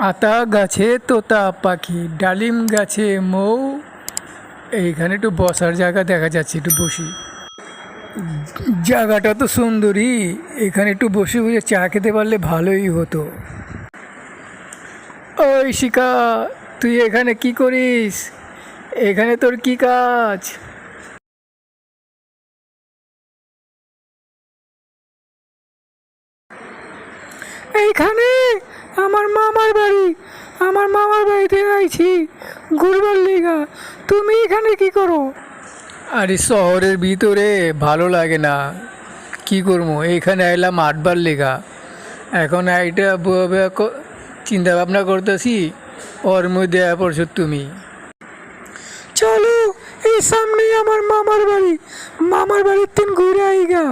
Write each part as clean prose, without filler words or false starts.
আতা গাছে তোতা পাখি, ডালিম গাছে মৌ। এইখানে একটু বসার জায়গা দেখা যাচ্ছে, একটু বসি। জায়গাটা তো সুন্দরী, এখানে একটু বসে বসে চা খেতে পারলে ভালোই হতো। ওই শিখা, তুই এখানে কি করিস? এখানে তোর কি কাজ? এইখানে আমার মামার বাড়ি, আমার মামার বাড়িতে আইছি ঘুরবার লেগা। তুমি এখানে কি করো? আরে শহরের ভিতরে ভালো লাগে না, কি করবো, এইখানে এলাম আটবার লেগা। এখন এইটা চিন্তা ভাবনা করতেছি, ওর মধ্যে পড়ছো তুমি। চলো, এই সামনেই আমার মামার বাড়ি, মামার বাড়ির তিন ঘুরে আইগা।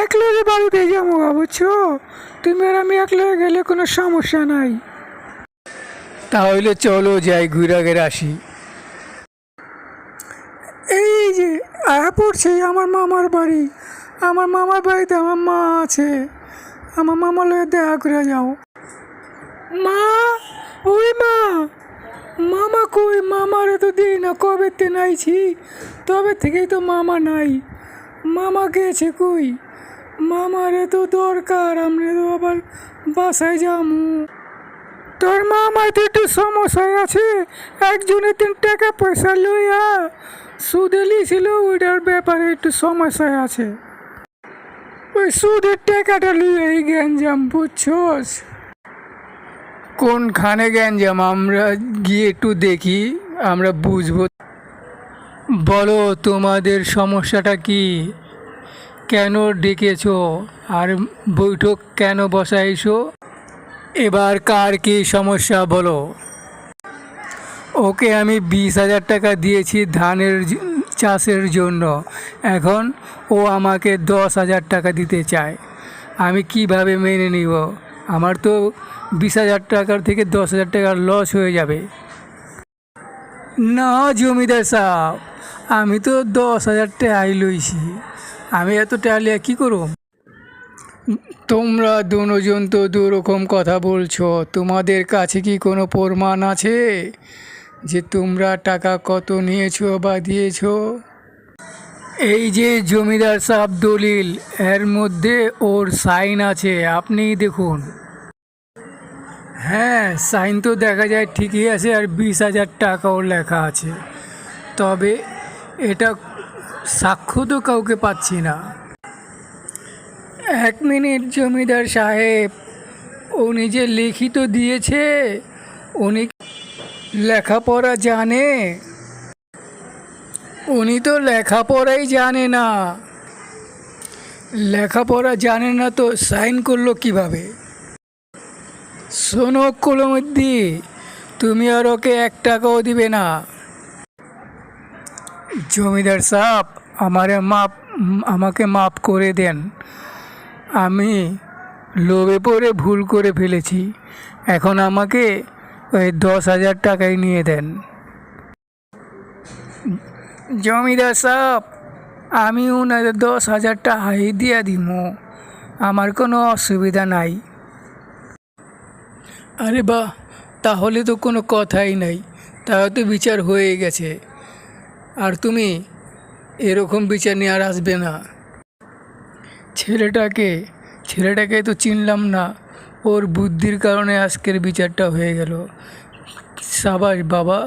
একলগে বাড়িতে যাবো গা, বুঝছো? তুমি আর আমি একলগে গেলে কোনো সমস্যা নাই। তাহলে চলো যাই, ঘুরে ঘেরে আসি। এই যে পড়ছে আমার মামার বাড়ি। আমার মামার বাড়িতে আমার মা আছে, আমার মামার লগে দেখা করে যাও। মা, ওই মা, মামা কই? মামার তো দিই না, কবে তে নাইছি, তবে থেকেই তো মামা নাই। মামা গেছে কই? মামারে তো দরকার, আমরা তো আবার বাসায় যামু। তোর মামার তো একটু সমস্যায় আছে, একজনের 3 টাকা পয়সা লইয়া সুদে লিছিল, ওইটার ব্যাপারে একটু সমস্যায় আছে। ওই সুদের টাকাটা লইয়া এই গ্যাঞ্জাম, বুঝছস? কোনখানে গ্যাঞ্জাম? আমরা গিয়ে একটু দেখি, আমরা বুঝবো। বলো, তোমাদের সমস্যাটা কি? কেন ডেকেছো? আর বৈঠক কেন বসাইছো? এবার কার কি সমস্যা বলো। ওকে আমি 20,000 টাকা দিয়েছি ধানের চাষের জন্য, এখন ও আমাকে 10,000 টাকা দিতে চায়। আমি কিভাবে মেনে নিব? আমার তো 20,000 টাকার থেকে 10,000 টাকার লস হয়ে যাবে। না জমিদার সাহেব, আমি তো 10,000 টাকাই লইছি, আমি এত টাকা লিয়া কী করব? তোমরা দুজন তো দুরকম কথা বলছো, তোমাদের কাছে কি কোনো প্রমাণ আছে যে তোমরা টাকা কত নিয়েছো বা দিয়েছো? এই যে জমিদার সাহেব দলিল, এর মধ্যে ওর সাইন আছে, আপনি দেখুন। হ্যাঁ, সাইন তো দেখা যায় ঠিকই আছে, আর 20,000 টাকাও লেখা আছে, তবে এটা সাক্ষ্য তো কাউকে পাচ্ছি না। 1 মিনিট জমিদার সাহেব, উনি যে লিখিত দিয়েছে, উনি লেখাপড়া জানে? উনি তো লেখাপড়াই জানে না। লেখাপড়া জানে না তো সাইন করলো কিভাবে? শোনো কলমদ্দি, তুমি আর ওকে 1 টাকাও দিবে না। জমিদার সাহেব, আমাকে মাফ করে দেন, আমি লোভে পড়ে ভুল করে ফেলেছি। এখন আমাকে ওই 10,000 টাকাই নিয়ে দেন। জমিদার সাহেব, আমি ওনাদের 10,000 টাকাই দিয়া দিব, আমার কোনো অসুবিধা নাই। আরে বাহ, তাহলে তো কোনো কথাই নাই, তাহলে তো বিচার হয়ে গেছে। আর তুমি এরকম বিচার নিয়ে আর আসবে না। ছেলেটাকে তো চিনলাম না, ওর বুদ্ধির কারণে আজকের বিচারটা হয়ে গেল। সাবাস বাবা।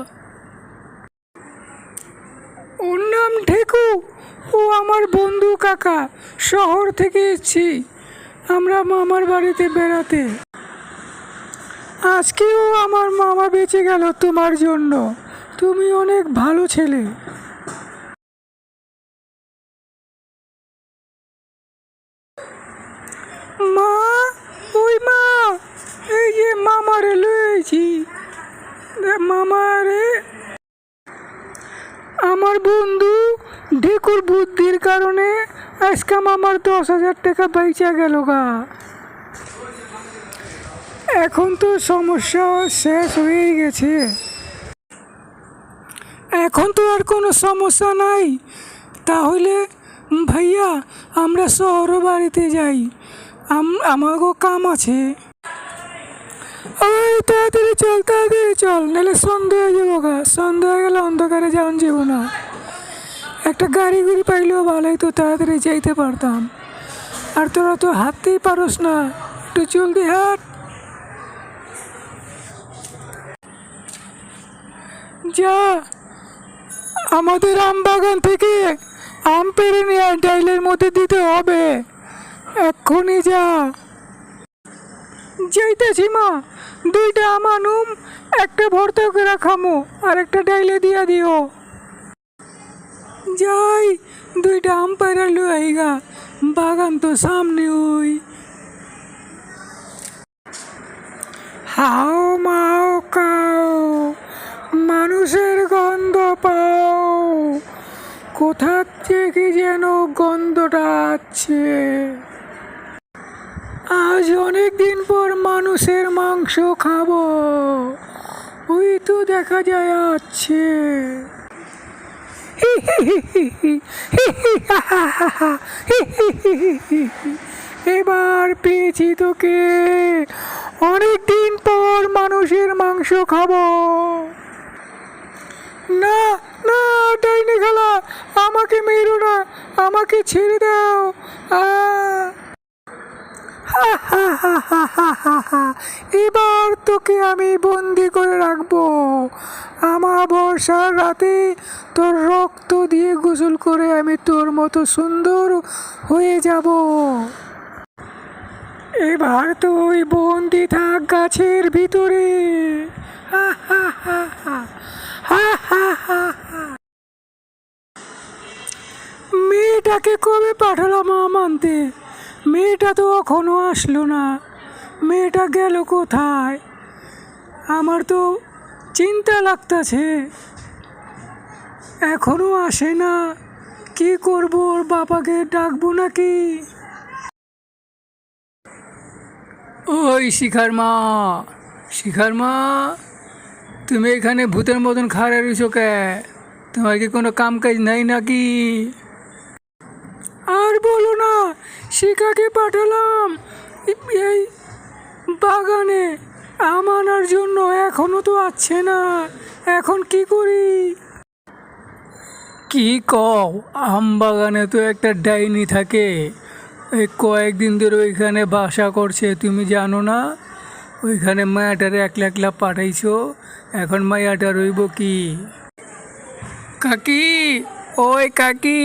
ওর নাম ঠেকু, ও আমার বন্ধু কাকা, শহর থেকে এসেছি আমরা মামার বাড়িতে বেড়াতে। আজকেও আমার মামা বেঁচে গেল তোমার জন্য, তুমি অনেক ভালো ছেলে। মা, ওই মা, এই যে মামারে লয়েছি। মামারে, আমার বন্ধু ঢেকুর বুদ্ধির কারণে আজকে মামার 10,000 টাকা বাইচা গেল গা। এখন তো সমস্যা শেষ হয়ে গেছে, এখন তো আর কোনো সমস্যা নাই। তাহলে ভাইয়া, আমরা শহর বাড়িতে যাই, আমারও কাম আছে। ওই তাড়াতাড়ি চল, নাহলে সন্ধ্যা হয়ে যাবো গা। সন্ধ্যা হয়ে গেলে অন্ধকারে যাওয়া যাবো না। একটা গাড়ি গুড়ি পাইলেও ভালোই, তো তাড়াতাড়ি যাইতে পারতাম। আর তোরা তো হাঁটতেই পারস না, একটু জলদি হাঁট। যা, আমাদের আম বাগান থেকে আম পেড়ে নিয়ে ডাইলের মধ্যে দিতে হবে। এক্ষুনি যা। যাইতেছি মা, 2টা আম আনুম, একটা ভর্তা করে খামো আর একটা ডাইলে দিয়া দিও। যাই, 2টা আম পেড়ে লই আইগা, বাগান তো সামনে। ওই হাও মাও কাও, মানুষের গন্ধ পাও। কোথা থেকে যেন গন্ধটা আছে। আজ অনেক দিন পর মানুষের মাংস খাবো। ওই তো দেখা যায় আছে। এবার পেয়েছি তোকে। অনেক দিন পর মানুষের মাংস খাবো। না না, ডাইনি খেলা, আমাকে মেরো না, আমাকে ছেড়ে দাও। এবার তোকে আমি বন্দি করে রাখবো। আমাবস্যার রাতে তোর রক্ত দিয়ে গোসল করে আমি তোর মতো সুন্দর হয়ে যাব। এবার তুই বন্দি থাক গাছের ভিতরে। মেয়েটাকে কবে পাঠালাম আম আনতে? মেয়েটা তো এখনো আসলো না। মেয়েটা গেল কোথায়? আমার তো চিন্তা লাগতাছে, এখনো আসে না। কি করব, ওর বাবাকে ডাকবো নাকি? ওই শিখার মা, তুমি এখানে ভূতের মতন খাড়া রইছো কে? তোমার কি কোনো কাম কাজ নাই নাকি? আর বলো না, শিখাকে পাঠালাম এই বাগানে আম আনার জন্য, এখনো তো আসছে না। এখন কি করি? কি কও? আম বাগানে তো একটা ডাইনি থাকে, এই কয়েকদিন ধরে ওইখানে বাসা করছে, তুমি জানো না? ওইখানে মায়াটারে একলা একলা পাঠাইছো, এখন মায়াটা রইব কি? কাকি, ওই কাকি,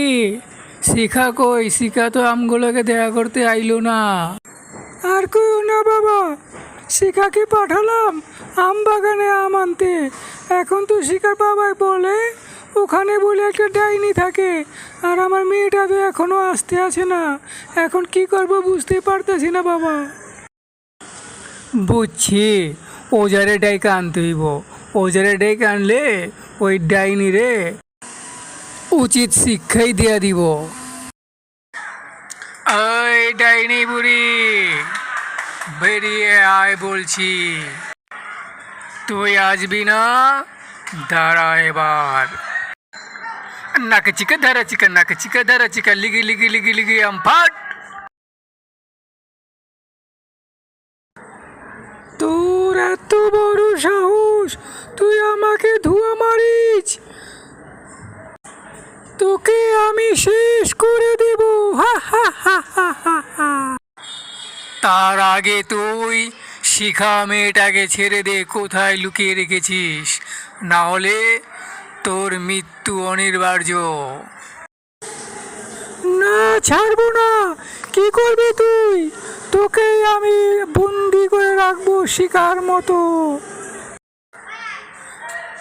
শিখা কই? শিখা তো আমগুলোকে দেখা করতে আইলো না। আর কইও না বাবা, শিখাকে পাঠালাম আম বাগানে আম আনতে। এখন তো শিখার বাবাই বলে ওখানে বলে একটা ডাইনি থাকে, আর আমার মেয়েটা তো এখনো আসতে আসে না। এখন কি করব বুঝতে পারতেছি না বাবা। বুঝছি, ওজারে ডাইকা আনতে হইব। ওজারে ডাইকা আনলে ওই ডাইনি রে উচিত শিক্ষাই দিয়া দিব। ওই ডাইনি বুড়ি, বেরিয়ে আয় বলছি। তুই আসবি না? দাঁড়া এবার। নাকে চিকা ধারা চিকা, নাকে চিকা ধারা চিকা, লিগি লিগি লিগি লিগি আম ফাট। তোর এত বড় সাহস, তুই আমাকে ধোঁয়া মারিস? তোকে আমি শেষ করে দেব। হা হা হা হা হা হা। তার আগে তুই শিখা মেয়েটাকে ছেড়ে দে, কোথায় লুকিয়ে রেখেছিস, না হলে তোর মৃত্যু অনিবার্য। না, ছাড়বো না। কি করবি তুই? তোকে আমি বন্দি করে রাখবো শিখার মতো।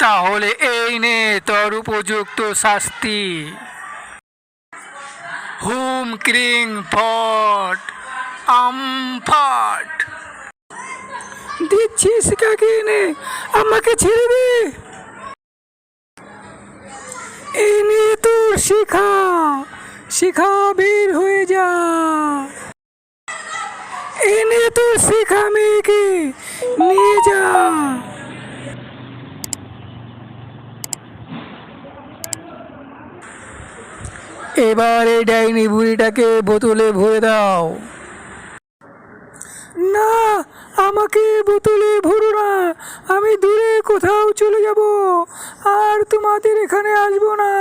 তাহলে এই নে তোর উপযুক্ত শাস্তি। হুম ক্রিং ফট আম ফাট। দিচ্ছি শিখাকে এনে, আমাকে ছেড়ে দে। এই নিয়ে তোর শিখা, শিখা বের হয়ে যা। এনে তোর শিখা মেয়েকে নিয়ে যা। এবার এই ডাইনি বুড়িটাকে বোতলে ভরে দাও। না, আমাকে বোতলে ভরো না, আমি দূরে কোথাও চলে যাব, আর তোমাদের এখানে আসবো না।